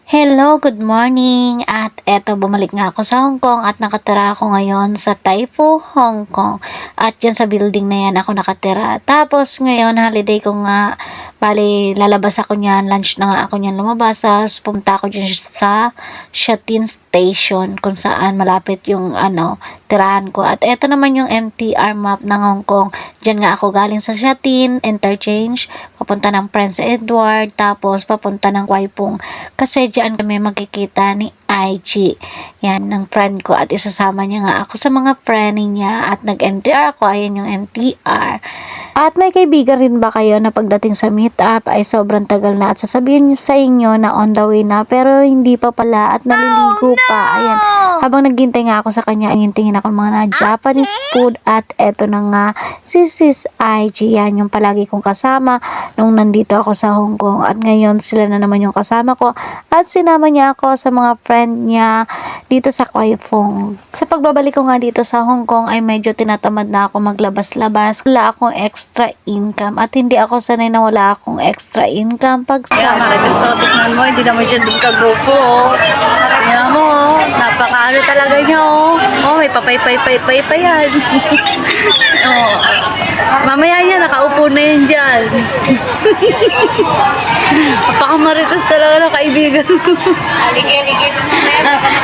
Hello, good morning. At eto, bumalik nga ako sa Hong Kong at nakatira ako ngayon sa Taifu, Hong Kong. At dyan sa building na yan ako nakatira. Tapos ngayon, holiday ko nga, bali, lalabas ako niyan, lunch na nga ako niyan lumabas. Tapos pumunta ako dyan sa Shatin Station kung saan malapit yung tirahan ko. At eto naman yung MTR map ng Hong Kong. Dyan nga ako galing sa Shatin, interchange, papunta ng Prince Edward, tapos papunta ng Kwai Pung. Kasi dyan kami magkikita ni IG. Yan, ng friend ko. At isasama niya nga ako sa mga friend niya. At nag-MTR ako. Ayan yung MTR. At may kaibigan rin ba kayo na pagdating sa meetup ay sobrang tagal na at sasabihin niyo sa inyo na on the way na pero hindi pa pala at naliligo pa. Ayan. Habang naghintay nga ako sa kanya, ay hintingin ako ng mga na Japanese food at eto na nga si Sis IG. Yan yung palagi kong kasama nung nandito ako sa Hong Kong. At ngayon sila na naman yung kasama ko at sinama niya ako sa mga friend niya dito sa Kwai Fong. Sa pagbabalik ko nga dito sa Hong Kong ay medyo tinatamad na ako maglabas-labas. Wala akong extra income at hindi ako sanay na wala akong extra income pag Kaya marites sa tignan mo, hindi naman siya din kagrupo. Tingnan mo, napakaano talaga niya may papay-pay-pay-pay pa yan. Mamaya yan, nakaupo na yan dyan. Napakamarites talaga ng kaibigan ko.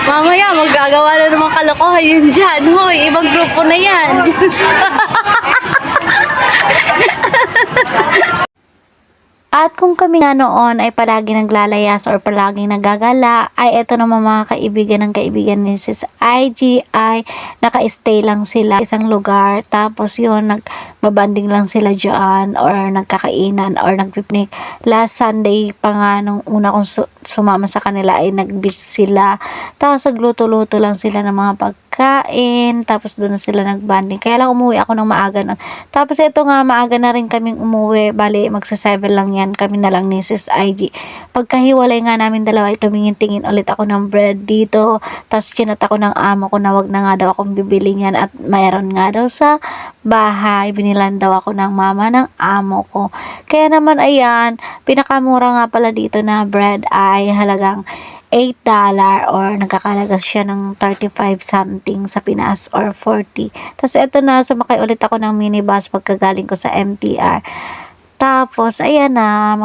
Mamaya, magagawa na naman kalokohan yun dyan. Hoy, ibang grupo na yan. At kung kami nga noon ay palagi naglalayas or palagi nagagala, ay eto naman mga kaibigan ng kaibigan ni Sis IG ay naka-stay lang sila isang lugar. Tapos yun, nagbabanding lang sila dyan or nagkakainan or nagpipnik. Last Sunday pa nga nung una kong sumama sa kanila ay nag-beach sila. Tapos nagluto-luto lang sila ng mga pagkain. Tapos doon sila nagbanding. Kaya lang umuwi ako ng maaga na. Tapos ito nga, maaga na rin kaming umuwi. Bali, magsa-7 lang yan. Kami na lang ni Sis IG. Pagkahiwalay nga namin dalawa, ay tumingin-tingin ulit ako ng bread dito. Tapos chinat ako ng amo ko na wag na nga daw akong bibili niyan. At mayroon nga daw sa bahay. Binilan daw ako ng mama ng amo ko. Kaya naman ayan, pinakamura nga pala dito na bread ay halagang $8 or nagkakalaga siya ng 35 something sa Pinas or 40. Tapos eto na, sumakay ulit ako ng minibus pagkagaling ko sa MTR. Tapos ayan na,